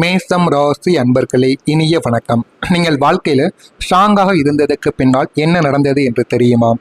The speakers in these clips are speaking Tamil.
மேசம் ராசி அன்பர்களே, இனிய வணக்கம். நீங்கள் வாழ்க்கையில ஸ்ட்ராங்காக இருந்ததுக்கு பின்னால் என்ன நடந்தது என்று தெரியுமா?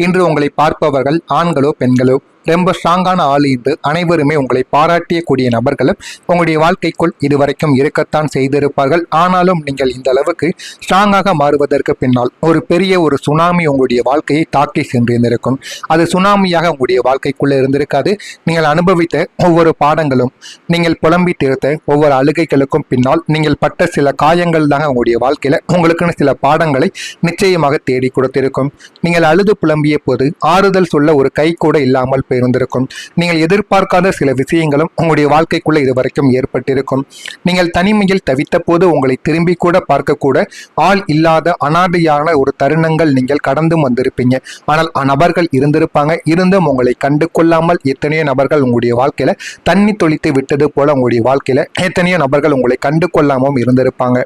இன்று உங்களை பார்ப்பவர்கள் ஆண்களோ பெண்களோ ரொம்ப ஸ்ட்ராங்கான ஆள் என்று அனைவருமே உங்களை பாராட்டியக்கூடிய நபர்களும் உங்களுடைய வாழ்க்கைக்குள் இதுவரைக்கும் இருக்கத்தான் செய்திருப்பார்கள். ஆனாலும் நீங்கள் இந்த அளவுக்கு ஸ்ட்ராங்காக மாறுவதற்கு பின்னால் ஒரு பெரிய சுனாமி உங்களுடைய வாழ்க்கையை தாக்கி சென்றிருந்திருக்கும். அது சுனாமியாக உங்களுடைய வாழ்க்கைக்குள்ள இருந்திருக்காது. நீங்கள் அனுபவித்த ஒவ்வொரு பாடங்களும், நீங்கள் புலம்பி தீர்த்த ஒவ்வொரு அழுகைகளுக்கும் பின்னால் நீங்கள் பட்ட சில காயங்கள் தாங்க உங்களுடைய வாழ்க்கையில உங்களுக்குன்னு சில பாடங்களை நிச்சயமாக தேடி கொடுத்திருக்கும். நீங்கள் அழுது புலம்பிய போது ஆறுதல் சொல்ல ஒரு கை கூட இல்லாமல் இருந்திருக்கும். நீங்கள் எதிர்பார்க்காத சில விஷயங்களும் உங்களுடைய வாழ்க்கைக்குள்ள இதுவரைக்கும் ஏற்பட்டிருக்கும். நீங்கள் தனிமையில் தவித்த போது உங்களை திரும்பி கூட பார்க்க கூட ஆள் இல்லாத அனாதையான ஒரு தருணங்கள் நீங்கள் கடந்து வந்திருப்பீங்க. ஆனால் நபர்கள் இருந்திருப்பாங்க. இருந்தும் உங்களை கண்டு கொள்ளாமல் எத்தனையோ நபர்கள் உங்களுடைய வாழ்க்கையில தண்ணி தொளித்து விட்டது போல உங்களுடைய வாழ்க்கையில எத்தனையோ நபர்கள் உங்களை கண்டு கொள்ளாமல் இருந்திருப்பாங்க.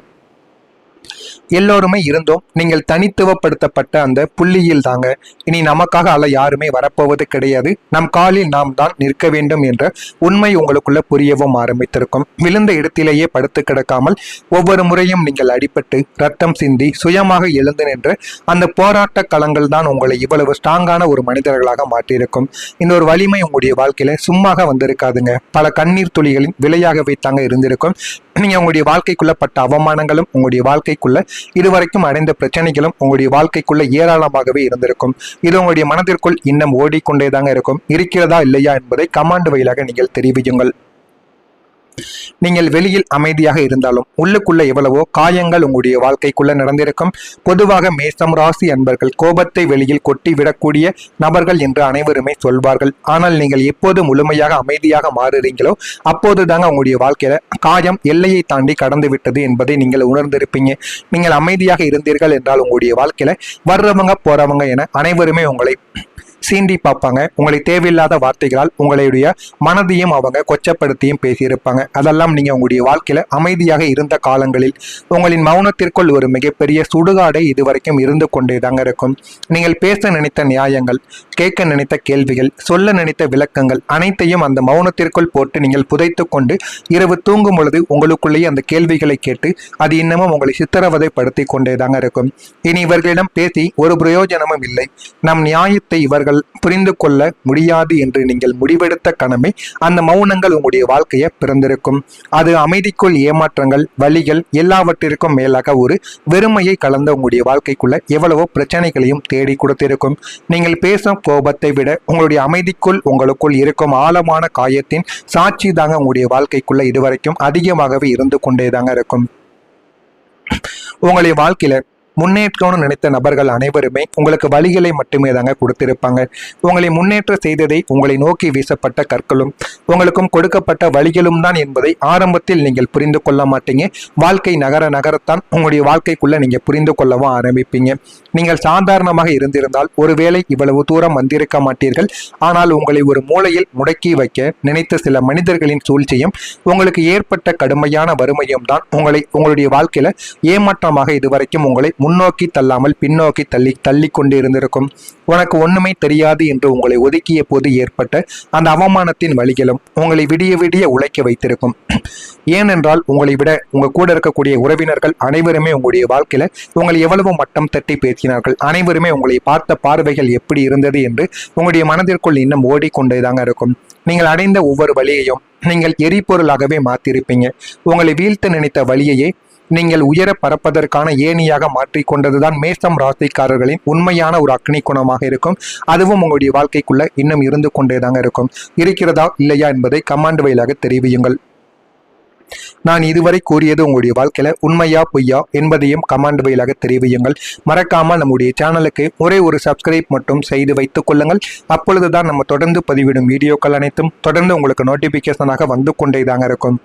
எல்லோருமே இருந்தோம். நீங்கள் தனித்துவப்படுத்தப்பட்ட அந்த புள்ளியில் தாங்க இனி நமக்காக யாருமே வரப்போவது கிடையாது, நம் காலில் நாம் தான் நிற்க வேண்டும் என்ற உண்மை உங்களுக்குள்ள புரியவும் ஆரம்பித்திருக்கும். விழுந்த இடத்திலேயே படுத்து கிடக்காமல் ஒவ்வொரு முறையும் நீங்கள் அடிபட்டு ரத்தம் சிந்தி சுயமாக எழுந்து நின்ற அந்த போராட்ட களங்கள் தான் உங்களை இவ்வளவு ஸ்ட்ராங்கான ஒரு மனிதர்களாக மாற்றியிருக்கும். இந்த ஒரு வலிமை உங்களுடைய வாழ்க்கையில சும்மாக வந்திருக்காதுங்க. பல கண்ணீர் துளிகளின் விலையாகவே தாங்க இருந்திருக்கும். நீங்க உங்களுடைய வாழ்க்கைக்குள்ள பட்ட அவமானங்களும், உங்களுடைய வாழ்க்கைக்குள்ள இதுவரைக்கும் அடைந்த பிரச்சனைகளும் உங்களுடைய வாழ்க்கைக்குள்ள ஏராளமாகவே இருந்திருக்கும். இது உங்களுடைய மனதிற்குள் இன்னும் ஓடிக்கொண்டேதாங்க இருக்கும். இருக்கிறதா இல்லையா என்பதை கமாண்ட் வழியாக நீங்கள் தெரிவியுங்கள். நீங்கள் வெளியில் அமைதியாக இருந்தாலும் உள்ளுக்குள்ள எவ்வளவோ காயங்கள் உங்களுடைய வாழ்க்கைக்குள்ள நடந்திருக்கும். பொதுவாக மேசம் ராசி அன்பர்கள் கோபத்தை வெளியில் கொட்டி விடக்கூடிய நபர்கள் என்று அனைவருமே சொல்வார்கள். ஆனால் நீங்கள் எப்போது முழுமையாக அமைதியாக மாறுறீங்களோ அப்போது தாங்க உங்களுடைய வாழ்க்கையில காயம் எல்லையை தாண்டி கடந்து விட்டது என்பதை நீங்கள் உணர்ந்திருப்பீங்க. நீங்கள் அமைதியாக இருந்தீர்கள் என்றால் உங்களுடைய வாழ்க்கையில வர்றவங்க போறவங்க என அனைவருமே உங்களை சீண்டி பார்ப்பாங்க. உங்களை தேவையில்லாத வார்த்தைகளால் உங்களுடைய மனதையும் அவங்க கொச்சப்படுத்தியும் பேசியிருப்பாங்க. அதெல்லாம் நீங்க உங்களுடைய வாழ்க்கையில அமைதியாக இருந்த காலங்களில் உங்களின் மௌனத்திற்குள் ஒரு மிகப்பெரிய சுடுகாடை இதுவரைக்கும் இருந்து கொண்டேதாங்க இருக்கும். நீங்கள் பேச நினைத்த நியாயங்கள், கேட்க நினைத்த கேள்விகள், சொல்ல நினைத்த விளக்கங்கள் அனைத்தையும் அந்த மௌனத்திற்குள் போட்டு நீங்கள் புதைத்து கொண்டு இரவு தூங்கும் பொழுது உங்களுக்குள்ளேயே அந்த கேள்விகளை கேட்டு அது இன்னமும் உங்களை சித்திரவதைப்படுத்தி கொண்டேதாங்க இருக்கும். இனி இவர்களிடம் பேசி ஒரு பிரயோஜனமும் இல்லை. நம் நியாயத்தை இவர்கள் புரிந்து கொள்ள முடியாது என்று நீங்கள் முடிவெடுத்த கணமே அந்த மௌனங்கள் உங்களுடைய வாழ்க்கையை பிறந்திருக்கும். அது அமைதிக்குள் ஏமாற்றங்கள், வலிகள் எல்லாவற்றிற்கும் மேலாக ஒரு வெறுமையை கலந்த உங்களுடைய வாழ்க்கைக்குள்ள எவ்வளவோ பிரச்சனைகளையும் தேடி கொடுத்திருக்கும். நீங்கள் பேசும் கோபத்தை விட உங்களுடைய அமைதிக்குள் உங்களுக்குள் இருக்கும் ஆழமான காயத்தின் சாட்சி தாங்க உங்களுடைய வாழ்க்கைக்குள்ள இதுவரைக்கும் அதிகமாகவே இருந்து கொண்டேதாங்க இருக்கும். உங்களுடைய வாழ்க்கையில முன்னேற்றம்னு நினைத்த நபர்கள் அனைவருமே உங்களுக்கு வழிகளை மட்டுமே தாங்க கொடுத்திருப்பாங்க. உங்களை முன்னேற்ற செய்ததை உங்களை நோக்கி வீசப்பட்ட கற்களும் உங்களுக்கும் கொடுக்கப்பட்ட வழிகளும் தான் என்பதை ஆரம்பத்தில் நீங்கள் புரிந்து கொள்ள மாட்டீங்க. வாழ்க்கை நகர நகரத்தான் உங்களுடைய வாழ்க்கைக்குள்ள நீங்க புரிந்து கொள்ளவும் ஆரம்பிப்பீங்க. நீங்கள் சாதாரணமாக இருந்திருந்தால் ஒருவேளை இவ்வளவு தூரம் வந்திருக்க மாட்டீர்கள். ஆனால் உங்களை ஒரு மூலையில் முடக்கி வைக்க நினைத்த சில மனிதர்களின் சூழ்ச்சியும் உங்களுக்கு ஏற்பட்ட கடுமையான வறுமையும் தான் உங்களுடைய வாழ்க்கையில ஏமாற்றமாக இதுவரைக்கும் உங்களை முன்னோக்கி தள்ளாமல் பின்னோக்கி தள்ளி கொண்டு இருந்திருக்கும். உனக்கு ஒண்ணுமே தெரியாது என்று உங்களை ஒதுக்கிய போது ஏற்பட்ட அந்த அவமானத்தின் வழிகளும் உங்களை விடிய விடிய உழைக்க வைத்திருக்கும். ஏனென்றால் உங்களை விட உங்க கூட இருக்கக்கூடிய உறவினர்கள் அனைவருமே உங்களுடைய வாழ்க்கையில உங்களை எவ்வளவு மட்டம் தட்டி பேசினார்கள். அனைவருமே உங்களை பார்த்த பார்வைகள் எப்படி இருந்தது என்று உங்களுடைய மனதிற்குள் இன்னும் ஓடிக்கொண்டேதாங்க இருக்கும். நீங்கள் அடைந்த ஒவ்வொரு வழியையும் நீங்கள் எரிபொருளாகவே மாற்றிருப்பீங்க. உங்களை வீழ்த்த நினைத்த வழியையே நீங்கள் உயர பறப்பதற்கான ஏணியாக மாற்றிக்கொண்டதுதான் மேசம் ராசிக்காரர்களின் உண்மையான ஒரு அக்னி குணமாக இருக்கும். அதுவும் உங்களுடைய வாழ்க்கைக்குள்ள இன்னும் இருந்து கொண்டேதாங்க இருக்கும். இருக்கிறதா இல்லையா என்பதை கமாண்ட் வழியாக தெரிவியுங்கள். நான் இதுவரை கூறியது உங்களுடைய வாழ்க்கையில உண்மையா பொய்யா என்பதையும் கமாண்ட் வழியாக தெரிவியுங்கள். மறக்காமல் நம்முடைய சேனலுக்கு ஒரே ஒரு சப்ஸ்கிரைப் மட்டும் செய்து வைத்துக் கொள்ளுங்கள். அப்பொழுதுதான் நம்ம தொடர்ந்து பதிவிடும் வீடியோக்கள் அனைத்தும் தொடர்ந்து உங்களுக்கு நோட்டிபிகேஷனாக வந்து கொண்டேதாங்க இருக்கும்.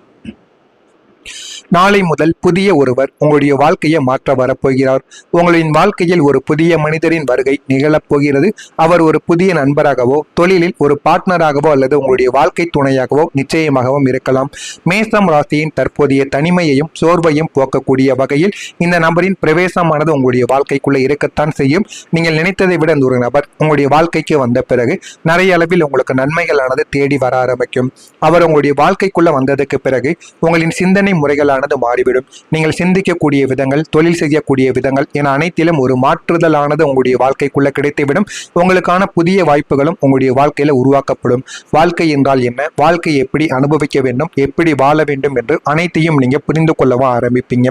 நாளை முதல் புதிய ஒருவர் உங்களுடைய வாழ்க்கையை மாற்ற வரப்போகிறார். உங்களின் வாழ்க்கையில் ஒரு புதிய மனிதரின் வருகை நிகழப்போகிறது. அவர் ஒரு புதிய நண்பராகவோ, தொழிலில் ஒரு பார்ட்னராகவோ அல்லது உங்களுடைய வாழ்க்கை துணையாகவோ நிச்சயமாகவும் இருக்கலாம். மேசம் ராசியின் தற்போதைய தனிமையையும் சோர்வையும் போக்கக்கூடிய வகையில் இந்த நபரின் பிரவேசமானது உங்களுடைய வாழ்க்கைக்குள்ள இருக்கத்தான் செய்யும். நீங்கள் நினைத்ததை விட இந்த ஒரு நபர் உங்களுடைய வாழ்க்கைக்கு வந்த பிறகு நிறைய அளவில் உங்களுக்கு நன்மைகளானது தேடி வர ஆரம்பிக்கும். அவர் உங்களுடைய வாழ்க்கைக்குள்ள வந்ததுக்கு பிறகு உங்களின் சிந்தனை முறைகளானது மாறிவிடும். நீங்கள் சிந்திக்கக்கூடிய விதங்கள், தொழில் செய்யக்கூடிய விதங்கள் என அனைத்திலும் ஒரு மாற்றுதலானது உங்களுடைய வாழ்க்கைக்குள்ள கிடைத்துவிடும். உங்களுக்கான புதிய வாய்ப்புகளும் உங்களுடைய வாழ்க்கையில உருவாக்கப்படும். வாழ்க்கை என்றால் என்ன, வாழ்க்கையை எப்படி அனுபவிக்க வேண்டும், எப்படி வாழ வேண்டும் என்று அனைத்தையும் நீங்க புரிந்து கொள்ளவும் ஆரம்பிப்பீங்க.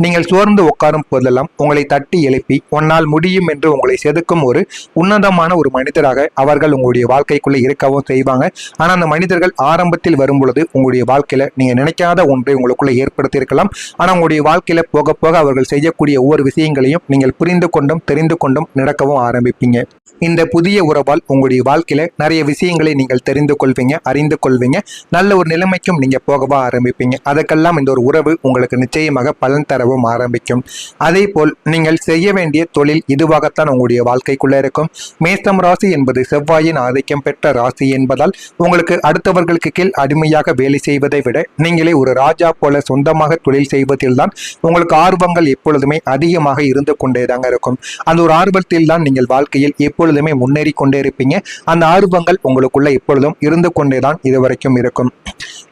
நீங்கள் சோர்ந்து உட்காரும் போதெல்லாம் உங்களை தட்டி எழுப்பி உன்னால் முடியும் என்று உங்களை செதுக்கும் ஒரு உன்னதமான ஒரு மனிதராக அவர்கள் உங்களுடைய வாழ்க்கைக்குள்ள இருக்கவும் செய்வாங்க. ஆனா அந்த மனிதர்கள் ஆரம்பத்தில் வரும் பொழுது உங்களுடைய வாழ்க்கையில நீங்க நினைக்காத ஒன்றை உங்களுக்குள்ள ஏற்படுத்தி இருக்கலாம். ஆனா உங்களுடைய வாழ்க்கையில போக போக அவர்கள் செய்யக்கூடிய ஒவ்வொரு விஷயங்களையும் நீங்கள் புரிந்து கொண்டும் தெரிந்து கொண்டும் நடக்கவும் ஆரம்பிப்பீங்க. இந்த புதிய உறவால் உங்களுடைய வாழ்க்கையில நிறைய விஷயங்களை நீங்கள் தெரிந்து கொள்வீங்க, அறிந்து கொள்வீங்க. நல்ல ஒரு நிலைமைக்கும் நீங்க போகவா ஆரம்பிப்பீங்க. அதற்கெல்லாம் இந்த ஒரு உறவு உங்களுக்கு நிச்சயமாக பலன் தரவும் ஆரம்பிக்கும். அதே போல் நீங்கள் செய்ய வேண்டிய தொழில் இதுவாகத்தான் உங்களுடைய வாழ்க்கைக்குள்ள இருக்கும். மேஷம் ராசி என்பது செவ்வாயின் ஆதிக்கம் பெற்ற ராசி என்பதால் உங்களுக்கு அடுத்தவர்களுக்கு கீழ் அடிமையாக வேலை செய்வதை விட நீங்களே ஒரு ராஜா போல சொந்தமாக தொழில் செய்வதில் தான் உங்களுக்கு ஆர்வங்கள் எப்பொழுதுமே அதிகமாக இருந்து கொண்டேதாங்க இருக்கும். அந்த ஒரு ஆர்வத்தில் தான் நீங்கள் வாழ்க்கையில் எப்பொழுதுமே முன்னேறி கொண்டே இருப்பீங்க. அந்த ஆர்வங்கள் உங்களுக்குள்ள எப்பொழுதும் இருந்து கொண்டேதான் இதுவரைக்கும் இருக்கும்.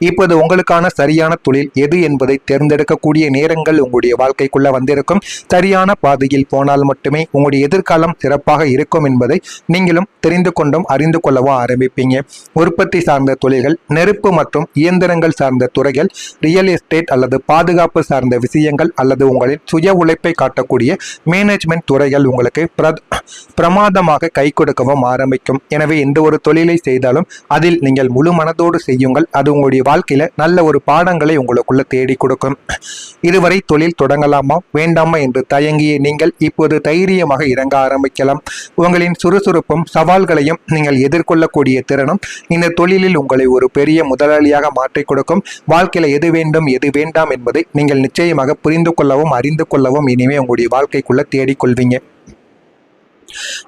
இப்போது உங்களுக்கான சரியான தொழில் எது என்பதை தேர்ந்தெடுக்கக்கூடிய நேரங்கள் உங்களுடைய வாழ்க்கைக்குள்ள வந்திருக்கும். சரியான பாதையில் போனால் மட்டுமே உங்களுடைய எதிர்காலம் சிறப்பாக இருக்கும் என்பதை நீங்களும் தெரிந்து கொண்டும் அறிந்து கொள்ளவும் ஆரம்பிப்பீங்க. உற்பத்தி சார்ந்த தொழில்கள், நெருப்பு மற்றும் இயந்திரங்கள் சார்ந்த துறைகள், ரியல் எஸ்டேட் அல்லது பாதுகாப்பு சார்ந்த விஷயங்கள் அல்லது உங்களின் சுய உழைப்பை காட்டக்கூடிய மேனேஜ்மெண்ட் துறைகள் உங்களுக்கு பிரமாதமாக கை கொடுக்கவும் ஆரம்பிக்கும். எனவே எந்த ஒரு தொழிலை செய்தாலும் அதில் நீங்கள் முழு மனதோடு செய்யுங்கள். அது உங்களுடைய வாழ்க்கையில நல்ல ஒரு பாடங்களை உங்களுக்குள்ள தேடி கொடுக்கும். இதுவரை தொழில் தொடங்கலாமா வேண்டாமா என்று தயங்கிய நீங்கள் இப்போது தைரியமாக இறங்க ஆரம்பிக்கலாம். உங்களின் சுறுசுறுப்பும் சவால்களையும் நீங்கள் எதிர்கொள்ளக்கூடிய திறனும் இந்த தொழிலில் உங்களை ஒரு பெரிய முதலாளியாக மாற்றிக் கொடுக்கும். வாழ்க்கையில எது வேண்டும் எது வேண்டாம் என்பதை நீங்கள் நிச்சயமாக புரிந்து கொள்ளவும் அறிந்து கொள்ளவும் இனிமே உங்களுடைய வாழ்க்கைக்குள்ள தேடிக்கொள்வீங்க.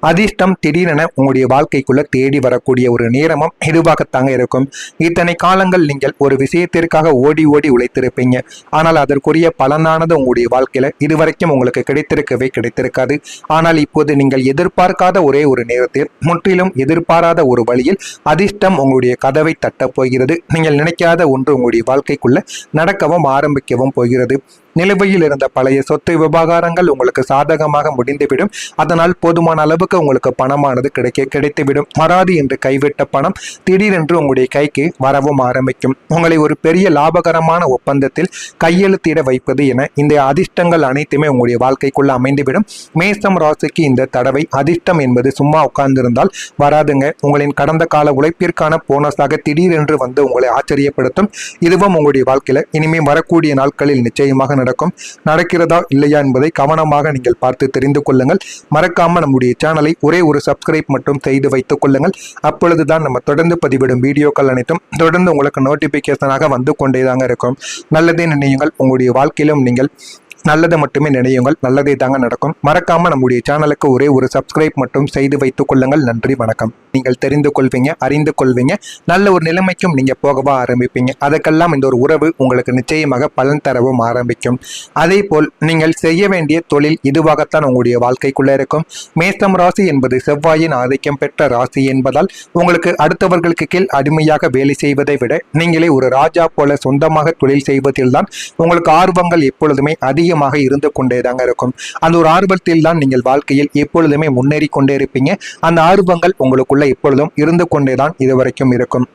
அதிர்ஷ்டம் திடீரென உங்களுடைய வாழ்க்கைக்குள்ள தேடி வரக்கூடிய ஒரு நேரமும் இதுவாகத்தாங்க இருக்கும். இத்தனை காலங்கள் நீங்கள் ஒரு விஷயத்திற்காக ஓடி ஓடி உழைத்திருப்பீங்க. ஆனால் அதற்குரிய பலனானது உங்களுடைய வாழ்க்கையில இதுவரைக்கும் உங்களுக்கு கிடைத்திருக்காது. ஆனால் இப்போது நீங்கள் எதிர்பார்க்காத ஒரே ஒரு நேரத்தில் முற்றிலும் எதிர்பாராத ஒரு வழியில் அதிர்ஷ்டம் உங்களுடைய கதவை தட்டப் போகிறது. நீங்கள் நினைக்காத ஒன்று உங்களுடைய வாழ்க்கைக்குள்ள நடக்கவும் ஆரம்பிக்கவும் போகிறது. நிலுவையில் இருந்த பழைய சொத்து விவகாரங்கள் உங்களுக்கு சாதகமாக முடிந்துவிடும். அதனால் போதுமான அளவுக்கு உங்களுக்கு பணமானது கிடைத்துவிடும். வராது என்று கைவிட்ட பணம் திடீரென்று உங்களுடைய கைக்கு வரவும் ஆரம்பிக்கும். உங்களை ஒரு பெரிய லாபகரமான ஒப்பந்தத்தில் கையெழுத்திட வைப்பது என இந்த அதிர்ஷ்டங்கள் அனைத்துமே உங்களுடைய வாழ்க்கைக்குள்ள அமைந்துவிடும். மேஷம் ராசிக்கு இந்த தடவை அதிர்ஷ்டம் என்பது சும்மா உட்கார்ந்திருந்தால் வராதுங்க. உங்களின் கடந்த கால உழைப்பிற்கான போனஸாக திடீரென்று வந்து உங்களை ஆச்சரியப்படுத்தும். இதுவும் உங்களுடைய வாழ்க்கையில இனிமே வரக்கூடிய நாட்களில் நிச்சயமாக நடக்கிறதா இல்லையா என்பதை கவனமாக நீங்கள் பார்த்து தெரிந்து கொள்ளுங்கள். மறக்காம நம்முடைய சேனலை ஒரே ஒரு சப்ஸ்கிரைப் மட்டும் செய்து வைத்துக் கொள்ளுங்கள். அப்பொழுதுதான் நம்ம தொடர்ந்து பதிவிடும் வீடியோக்கள் அனைத்தும் தொடர்ந்து உங்களுக்கு நோட்டிபிகேஷனாக வந்து கொண்டேதாங்க இருக்கும். நல்லதே நினையுங்கள். உங்களுடைய வாழ்க்கையிலும் நீங்கள் நல்லதை மட்டுமே நினையுங்கள். நல்லதே தாங்க நடக்கும். மறக்காம நம்முடைய சேனலுக்கு ஒரே ஒரு சப்ஸ்கிரைப் மட்டும் செய்து வைத்துக் கொள்ளுங்கள். நன்றி, வணக்கம். நீங்கள் தெரிந்து கொள்வீங்க, அறிந்து கொள்வீங்க. நல்ல ஒரு நிலைமைக்கும் நீங்க போகவா ஆரம்பிப்பீங்க. அதற்கெல்லாம் இந்த ஒரு உறவு உங்களுக்கு நிச்சயமாக பலன் தரவும் ஆரம்பிக்கும். அதே போல் நீங்கள் செய்ய வேண்டிய தொழில் இதுவாகத்தான் உங்களுடைய வாழ்க்கைக்குள்ள இருக்கும். மேஷம் ராசி என்பது செவ்வாயின் ஆதிக்கம் பெற்ற ராசி என்பதால் உங்களுக்கு அடுத்தவர்களுக்கு கீழ் அடிமையாக வேலை செய்வதை விட நீங்களே ஒரு ராஜா போல சொந்தமாக தொழில் செய்வதில் தான் உங்களுக்கு ஆர்வங்கள் எப்பொழுதுமே அதிகமாக இருந்து கொண்டேதாங்க இருக்கும். அந்த ஒரு ஆர்வத்தில் தான் நீங்கள் வாழ்க்கையில் எப்பொழுதுமே முன்னேறி கொண்டே இருப்பீங்க. அந்த ஆர்வங்கள் உங்களுக்குள்ள எப்பொழுதும் இருந்து கொண்டேதான் இதுவரைக்கும் இருக்கும்.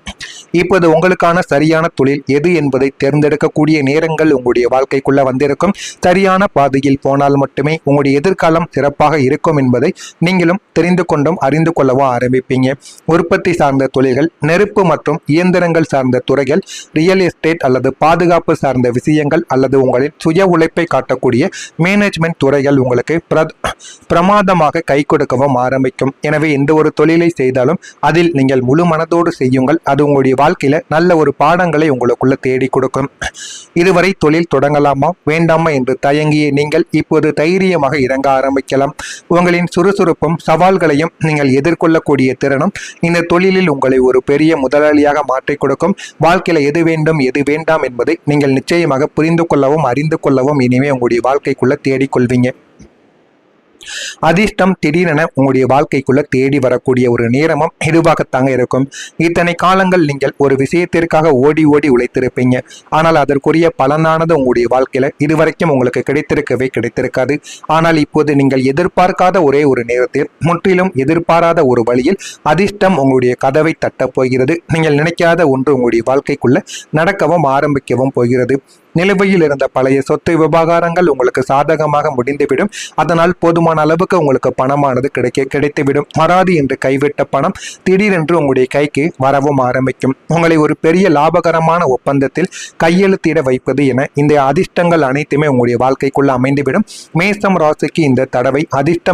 இப்போது உங்களுக்கான சரியான தொழில் எது என்பதை தேர்ந்தெடுக்கக்கூடிய நேரங்கள் உங்களுடைய வாழ்க்கைக்குள்ள வந்திருக்கும். சரியான பாதையில் போனால் மட்டுமே உங்களுடைய எதிர்காலம் சிறப்பாக இருக்கும் என்பதை நீங்களும் தெரிந்து கொண்டும் அறிந்து கொள்ளவும் ஆரம்பிப்பீங்க. உற்பத்தி சார்ந்த தொழில்கள், நெருப்பு மற்றும் இயந்திரங்கள் சார்ந்த துறைகள், ரியல் எஸ்டேட் அல்லது பாதுகாப்பு சார்ந்த விஷயங்கள் அல்லது உங்களின் சுய உழைப்பை காட்டக்கூடிய மேனேஜ்மெண்ட் துறைகள் உங்களுக்கு பிரமாதமாக கை கொடுக்கவும் ஆரம்பிக்கும். எனவே எந்த ஒரு தொழிலை செய்தாலும் அதில் நீங்கள் முழு மனதோடு செய்யுங்கள். அது உங்களுடைய வாழ்க்கையில நல்ல ஒரு பாடங்களை உங்களுக்குள்ள தேடி கொடுக்கும். இதுவரை தொழில் தொடங்கலாமா வேண்டாமா என்று தயங்கிய நீங்கள் இப்போது தைரியமாக இறங்க ஆரம்பிக்கலாம். உங்களின் சுறுசுறுப்பும் சவால்களையும் நீங்கள் எதிர்கொள்ளக்கூடிய திறனும் இந்த தொழிலில் உங்களை ஒரு பெரிய முதலாளியாக மாற்றிக் கொடுக்கும். வாழ்க்கையில எது வேண்டும் எது வேண்டாம் என்பதை நீங்கள் நிச்சயமாக புரிந்து கொள்ளவும் அறிந்து கொள்ளவும் இனிமே உங்களுடைய வாழ்க்கைக்குள்ள தேடிக்கொள்வீங்க. அதிர்ஷ்டம் திடீரென உங்களுடைய வாழ்க்கைக்குள்ள தேடி வரக்கூடிய ஒரு நேரமும் இதுவாகத்தாங்க இருக்கும். இத்தனை காலங்கள் நீங்கள் ஒரு விஷயத்திற்காக ஓடி ஓடி உழைத்திருப்பீங்க. ஆனால் அதற்குரிய பலனானது உங்களுடைய வாழ்க்கையில இதுவரைக்கும் உங்களுக்கு கிடைத்திருக்கவே கிடைத்திருக்காது. ஆனால் இப்போது நீங்கள் எதிர்பார்க்காத ஒரே ஒரு நேரத்தில் முற்றிலும் எதிர்பாராத ஒரு வழியில் அதிர்ஷ்டம் உங்களுடைய கதவை தட்டப் போகிறது. நீங்கள் நினைக்காத ஒன்று உங்களுடைய வாழ்க்கைக்குள்ள நடக்கவும் ஆரம்பிக்கவும் போகிறது. நிலுவையில் இருந்த பழைய சொத்து விவகாரங்கள் உங்களுக்கு சாதகமாக முடிந்துவிடும். அதனால் போதுமான அளவுக்கு உங்களுக்கு பணமானது கிடைத்துவிடும். வராது என்று கைவிட்ட பணம் திடீரென்று உங்களுடைய கைக்கு வரவும் ஆரம்பிக்கும். உங்களை ஒரு பெரிய லாபகரமான ஒப்பந்தத்தில் கையெழுத்திட வைப்பது என இந்த அதிர்ஷ்டங்கள் அனைத்துமே உங்களுடைய வாழ்க்கைக்குள்ள அமைந்துவிடும். மேஷம் ராசிக்கு இந்த தடவை அதிர்ஷ்டம்